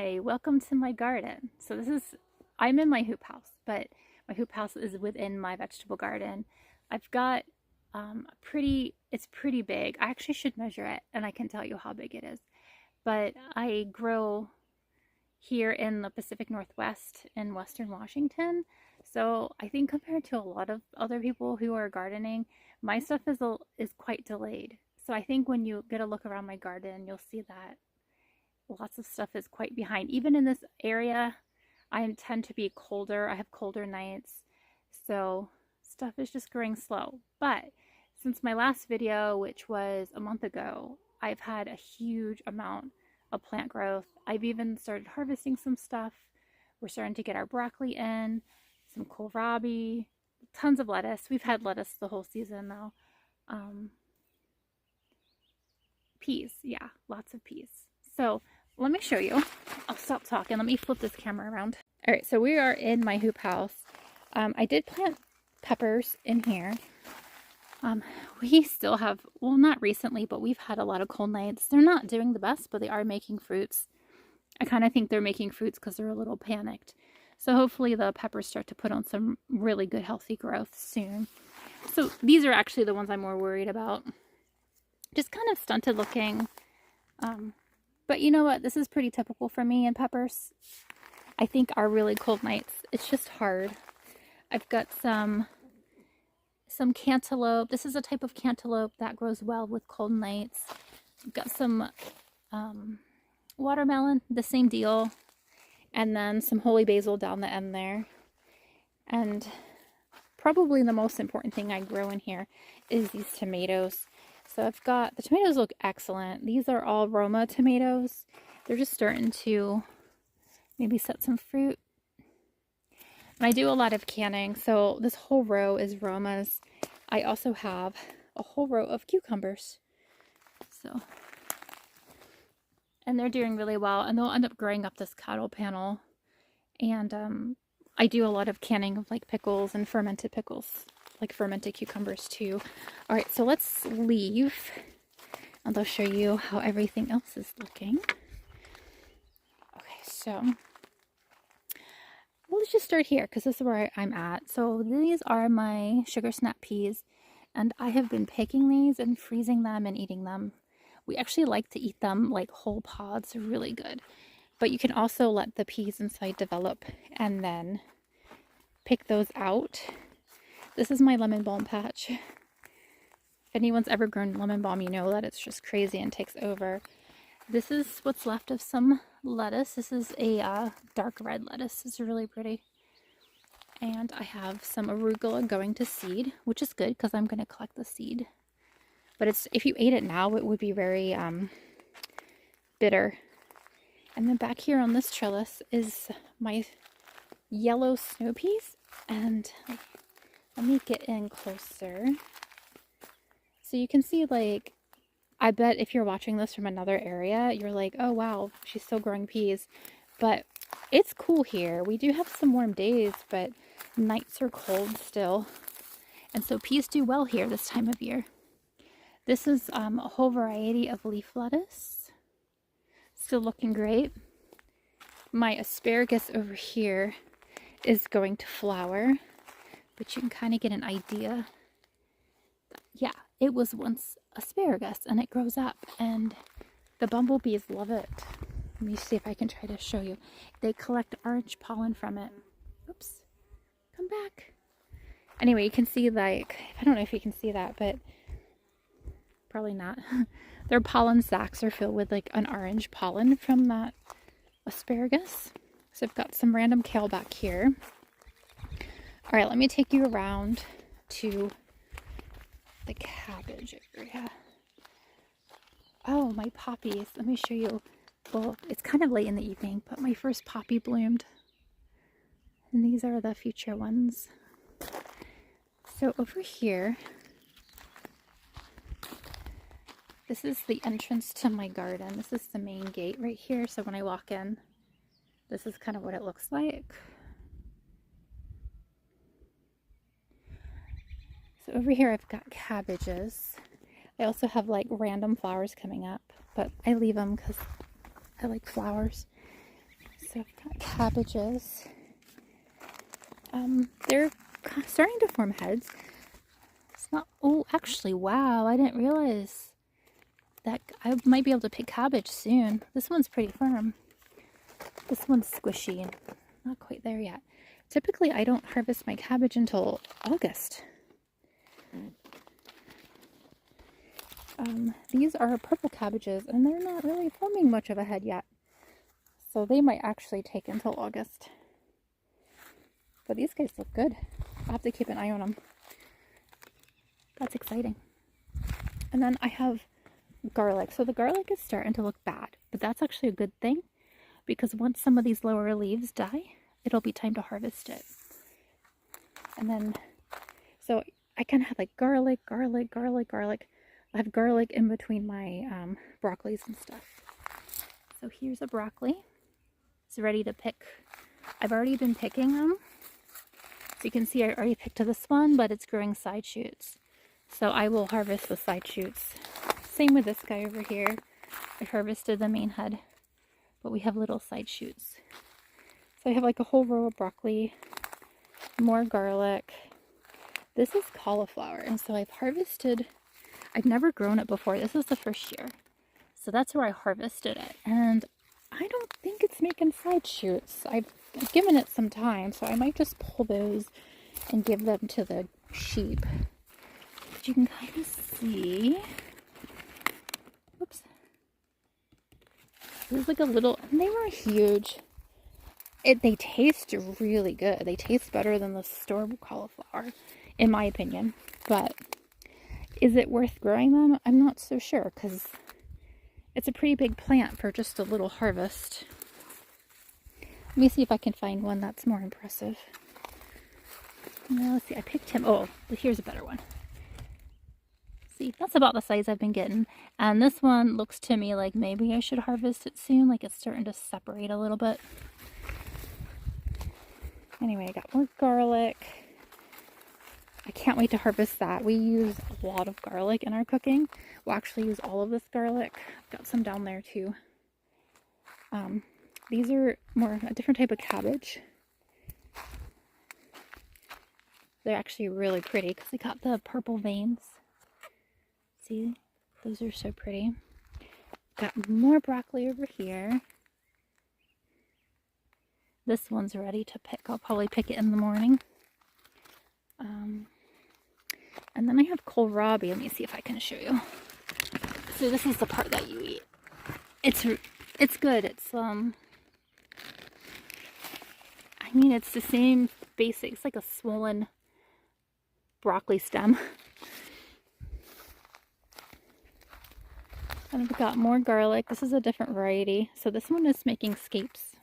Hi, welcome to my garden. I'm in my hoop house, but my hoop house is within my vegetable garden. I've got it's pretty big. I actually should measure it and I can tell you how big it is. But I grow here in the Pacific Northwest in Western Washington. So I think compared to a lot of other people who are gardening, my stuff is quite delayed. So I think when you get a look around my garden, you'll see that lots of stuff is quite behind. Even in this area, I tend to be colder. I have colder nights, so stuff is just growing slow. But since my last video, which was a month ago, I've had a huge amount of plant growth. I've even started harvesting some stuff. We're starting to get our broccoli in, some kohlrabi, tons of lettuce. We've had lettuce the whole season though. Peas, yeah, lots of peas. So let me show you. I'll stop talking. Let me flip this camera around. All right, so we are in my hoop house. I did plant peppers in here. We still have, well, not recently, but we've had a lot of cold nights. They're not doing the best, but they are making fruits. I kind of think they're making fruits because they're a little panicked. So hopefully the peppers start to put on some really good healthy growth soon. So these are actually the ones I'm more worried about. Just kind of stunted looking. But you know what? This is pretty typical for me and peppers. I think our really cold nights, it's just hard. I've got some cantaloupe. This is a type of cantaloupe that grows well with cold nights. I've got some watermelon, the same deal. And then some holy basil down the end there. And probably the most important thing I grow in here is these tomatoes. So I've got, the tomatoes look excellent. These are all Roma tomatoes. They're just starting to maybe set some fruit. And I do a lot of canning, so this whole row is Romas. I also have a whole row of cucumbers. So, and they're doing really well, and they'll end up growing up this cattle panel. And I do a lot of canning of like pickles and fermented pickles, like fermented cucumbers too. All right, so let's leave and I'll show you how everything else is looking. Okay, so let's just start here because this is where I'm at. So these are my sugar snap peas, and I have been picking these and freezing them and eating them. We actually like to eat them like whole pods, really good. But you can also let the peas inside develop and then pick those out. This is my lemon balm patch. If anyone's ever grown lemon balm, you know that it's just crazy and takes over. This is what's left of some lettuce. This is a dark red lettuce. It's really pretty. And I have some arugula going to seed, which is good because I'm going to collect the seed. But if you ate it now, it would be very bitter. And then back here on this trellis is my yellow snow peas. And let me get in closer. So you can see, like, I bet if you're watching this from another area, you're like, oh wow, she's still growing peas. But it's cool here. We do have some warm days, but nights are cold still. And so peas do well here this time of year. This is a whole variety of leaf lettuce. Still looking great. My asparagus over here is going to flower, but you can kind of get an idea. Yeah, it was once asparagus and it grows up and the bumblebees love it. Let me see if I can try to show you. They collect orange pollen from it. Oops, come back. Anyway, you can see, like, I don't know if you can see that, but probably not. Their pollen sacs are filled with like an orange pollen from that asparagus. So I've got some random kale back here. All right, let me take you around to the cabbage area. Oh, my poppies. Let me show you. Well, it's kind of late in the evening, but my first poppy bloomed. And these are the future ones. So over here, this is the entrance to my garden. This is the main gate right here. So when I walk in, this is kind of what it looks like. So over here I've got cabbages. I also have like random flowers coming up, but I leave them because I like flowers. So I've got cabbages. They're starting to form heads. It's not, oh, actually, wow, I didn't realize that I might be able to pick cabbage soon. This one's pretty firm. This one's squishy and not quite there yet. Typically, I don't harvest my cabbage until August. These are purple cabbages, and they're not really forming much of a head yet. So they might actually take until August. But these guys look good. I'll have to keep an eye on them. That's exciting. And then I have garlic. So the garlic is starting to look bad, but that's actually a good thing, because once some of these lower leaves die, it'll be time to harvest it. And then, so I kind of have like garlic. I have garlic in between my broccolis and stuff. So here's a broccoli. It's ready to pick. I've already been picking them. So you can see I already picked this one, but it's growing side shoots. So I will harvest the side shoots. Same with this guy over here. I harvested the main head, but we have little side shoots. So I have like a whole row of broccoli, more garlic. This is cauliflower, and so I've never grown it before. This is the first year. So that's where I harvested it. And I don't think it's making side shoots. I've given it some time, so I might just pull those and give them to the sheep. But you can kind of see. Oops. There's like a little, and they were huge. They taste really good. They taste better than the store cauliflower, in my opinion. But is it worth growing them? I'm not so sure, because it's a pretty big plant for just a little harvest. Let me see if I can find one that's more impressive. Now, let's see, I picked him. Oh, here's a better one. See, that's about the size I've been getting. And this one looks to me like maybe I should harvest it soon. Like it's starting to separate a little bit. Anyway, I got more garlic. I can't wait to harvest that. We use a lot of garlic in our cooking. We'll actually use all of this garlic. I've got some down there too. These are a different type of cabbage. They're actually really pretty because they got the purple veins. See, those are so pretty. Got more broccoli over here. This one's ready to pick. I'll probably pick it in the morning. And then I have kohlrabi. Let me see if I can show you. So this is the part that you eat. It's good. It's I mean, it's the same basic. It's like a swollen broccoli stem. And I've got more garlic. This is a different variety. So this one is making scapes.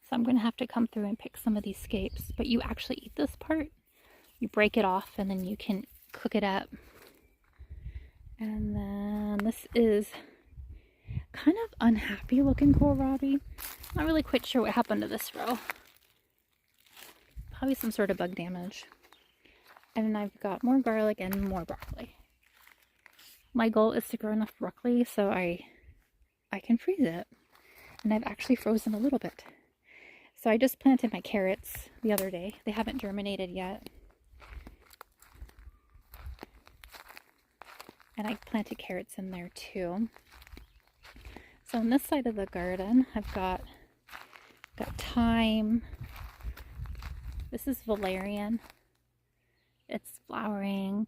So I'm going to have to come through and pick some of these scapes. But you actually eat this part. You break it off and then you can cook it up. And then this is kind of unhappy looking kohlrabi. Not really quite sure what happened to this row. Probably some sort of bug damage. And then I've got more garlic and more broccoli. My goal is to grow enough broccoli so I can freeze it. And I've actually frozen a little bit. So I just planted my carrots the other day. They haven't germinated yet. And I planted carrots in there too. So on this side of the garden, I've got thyme. This is valerian. It's flowering.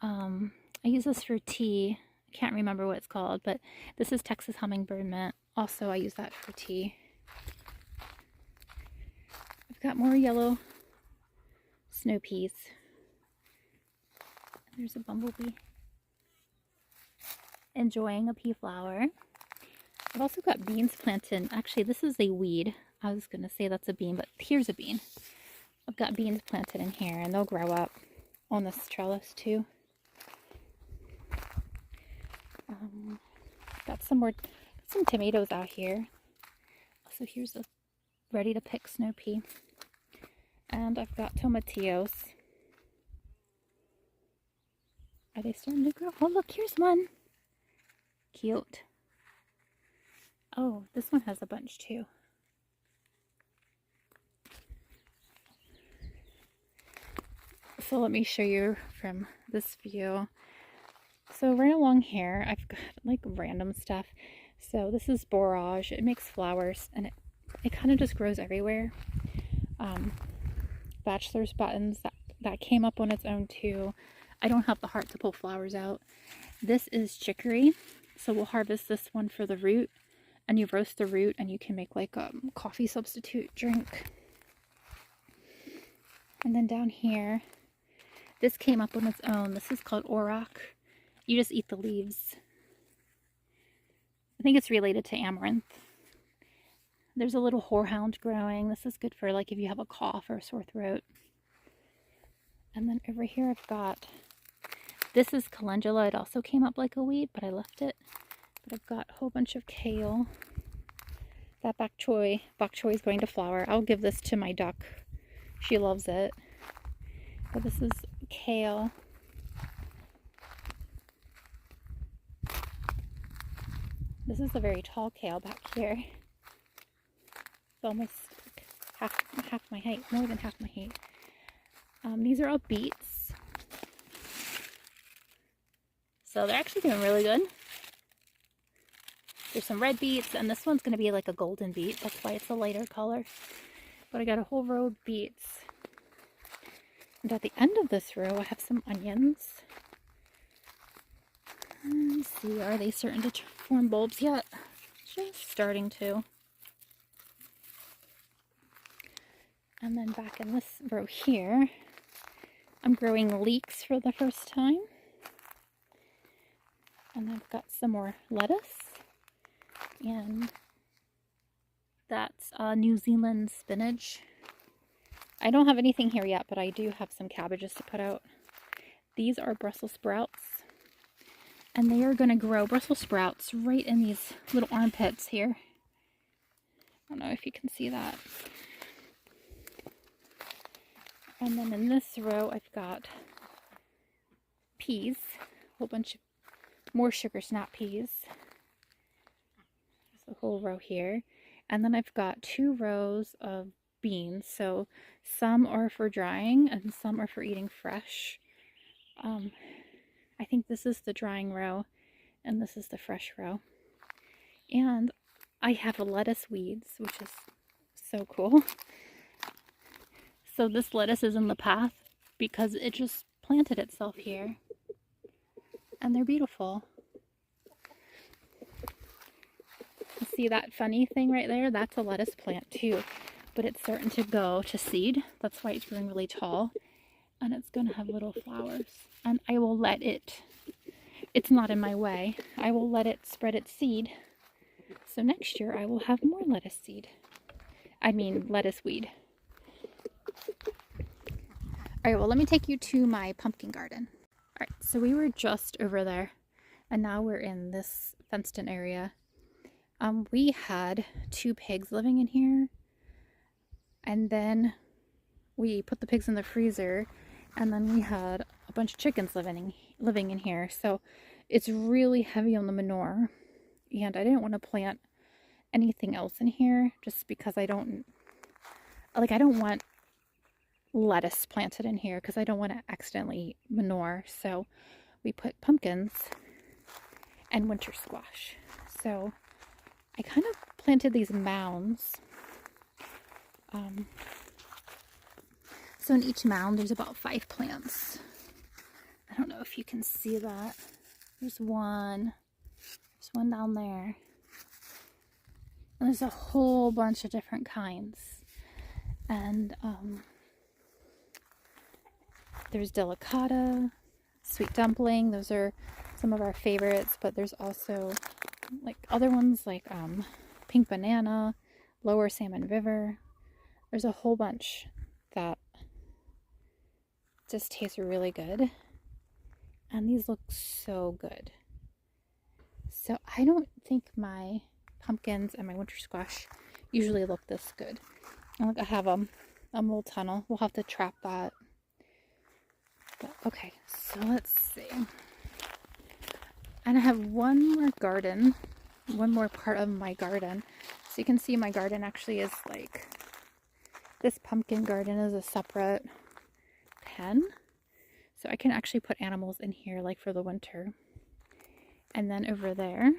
I use this for tea. I can't remember what it's called, but this is Texas hummingbird mint. Also, I use that for tea. I've got more yellow snow peas. There's a bumblebee enjoying a pea flower. I've also got beans planted. Actually, this is a weed. I was going to say that's a bean, but here's a bean. I've got beans planted in here, and they'll grow up on this trellis too. Got some tomatoes out here. So here's a ready to pick snow pea. And I've got tomatillos. Are they starting to grow? Oh, look, here's one. Cute. Oh, this one has a bunch too. So let me show you from this view. So right along here, I've got like random stuff. So this is borage. It makes flowers, and it kind of just grows everywhere. Bachelor's buttons, that came up on its own too. I don't have the heart to pull flowers out. This is chicory. So we'll harvest this one for the root, and you roast the root and you can make like a coffee substitute drink. And then down here, this came up on its own. This is called auroch. You just eat the leaves. I think it's related to amaranth. There's a little horehound growing. This is good for like if you have a cough or a sore throat. And then over here I've got, this is calendula. It also came up like a weed, but I left it. But I've got a whole bunch of kale. That bok choy is going to flower. I'll give this to my duck. She loves it. But this is kale. This is a very tall kale back here. It's almost half my height, more than half my height. These are all beets. So they're actually doing really good. There's some red beets, and this one's going to be like a golden beet. That's why it's a lighter color. But I got a whole row of beets. And at the end of this row, I have some onions. Let's see, are they starting to form bulbs yet? Just starting to. And then back in this row here, I'm growing leeks for the first time. And I've got some more lettuce. And that's New Zealand spinach. I don't have anything here yet, but I do have some cabbages to put out. These are Brussels sprouts. And they are going to grow Brussels sprouts right in these little armpits here. I don't know if you can see that. And then in this row, I've got peas. A whole bunch of more sugar snap peas. There's a whole row here. And then I've got 2 rows of beans. So some are for drying and some are for eating fresh. I think this is the drying row and this is the fresh row. And I have lettuce weeds, which is so cool. So this lettuce is in the path because it just planted itself here. And they're beautiful. You see that funny thing right there? That's a lettuce plant too. But it's starting to go to seed. That's why it's growing really tall. And it's going to have little flowers. And I will let it, it's not in my way, I will let it spread its seed. So next year I will have more lettuce seed. I mean lettuce weed. Alright, well let me take you to my pumpkin garden. Alright, so we were just over there. And now we're in this fenced in area. We had 2 pigs living in here. And then we put the pigs in the freezer. And then we had a bunch of chickens living in here. So it's really heavy on the manure. And I didn't want to plant anything else in here just because I don't want lettuce planted in here because I don't want to accidentally eat manure. So we put pumpkins and winter squash. So I kind of planted these mounds. So in each mound there's about 5 plants. I don't know if you can see that. There's one down there. And there's a whole bunch of different kinds. And there's delicata, sweet dumpling. Those are some of our favorites, but there's also like other ones like pink banana, lower salmon river. There's a whole bunch that just taste really good. And these look so good. So I don't think my pumpkins and my winter squash usually look this good. And look, I have a little tunnel. We'll have to trap that. But, okay, so let's see. And I have one more part of my garden. So you can see my garden actually is like, this pumpkin garden is a separate pen. So I can actually put animals in here like for the winter. And then over there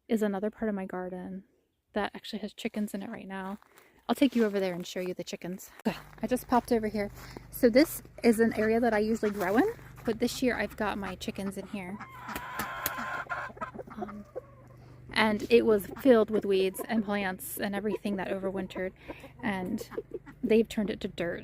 is another part of my garden that actually has chickens in it right now. I'll take you over there and show you the chickens. Okay, I just popped over here. So this is an area that I usually grow in, but this year I've got my chickens in here. And it was filled with weeds and plants and everything that overwintered, and they've turned it to dirt.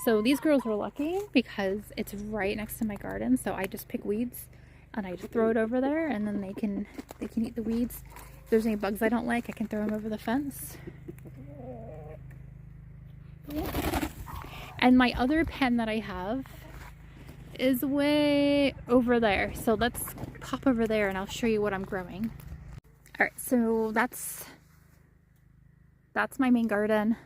So these girls were lucky because it's right next to my garden, so I just pick weeds and I just throw it over there, and then they can eat the weeds. If there's any bugs I don't like, I can throw them over the fence. And my other pen that I have is way over there, so let's pop over there and I'll show you what I'm growing. Alright, so that's my main garden,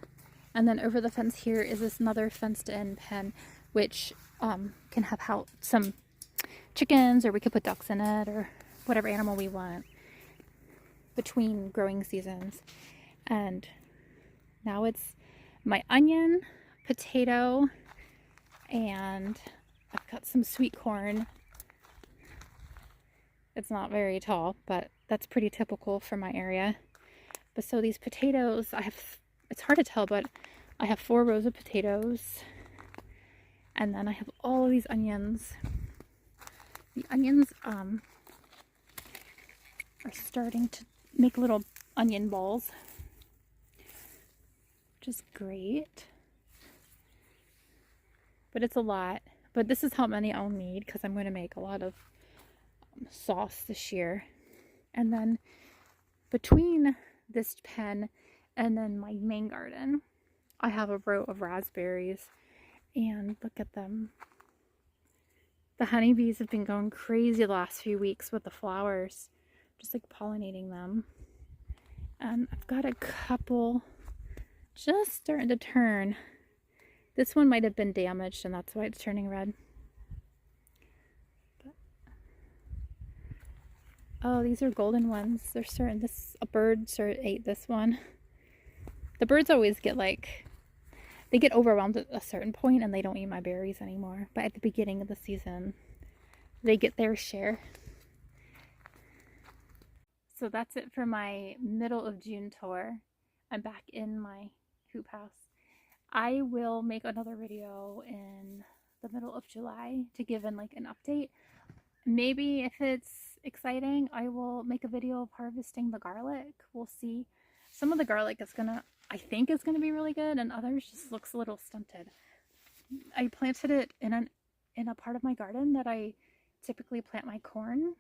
and then over the fence here is this another fenced in pen, which can have some chickens, or we could put ducks in it, or whatever animal we want between growing seasons. And now it's my onion, potato, and I've got some sweet corn. It's not very tall, but that's pretty typical for my area. But so these potatoes, it's hard to tell, but I have 4 rows of potatoes. And then I have all of these onions. The onions are starting to make little onion balls, which is great. But it's a lot. But this is how many I'll need, because I'm going to make a lot of sauce this year. And then between this pen and then my main garden, I have a row of raspberries, and look at them. The honeybees have been going crazy the last few weeks with the flowers, just like pollinating them. And I've got a couple just starting to turn. This one might have been damaged, and that's why it's turning red. But, oh, these are golden ones. They're starting, a bird ate this one. The birds always get they get overwhelmed at a certain point and they don't eat my berries anymore. But at the beginning of the season, they get their share. So that's it for my middle of June tour. I'm back in my hoop house. I will make another video in the middle of July to give in an update. Maybe if it's exciting, I will make a video of harvesting the garlic. We'll see. Some of the garlic I think is gonna be really good, and others just looks a little stunted. I planted it in a part of my garden that I typically plant my corn,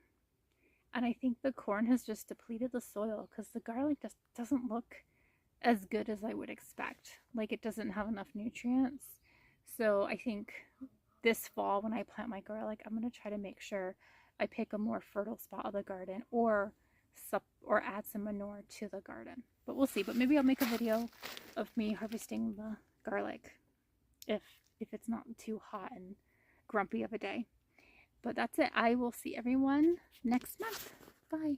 and I think the corn has just depleted the soil because the garlic just doesn't look as good as I would expect. It doesn't have enough nutrients. So I think this fall when I plant my garlic, I'm going to try to make sure I pick a more fertile spot of the garden, or add some manure to the garden. But we'll see. But maybe I'll make a video of me harvesting the garlic if it's not too hot and grumpy of a day. But that's it. I will see everyone next month. Bye.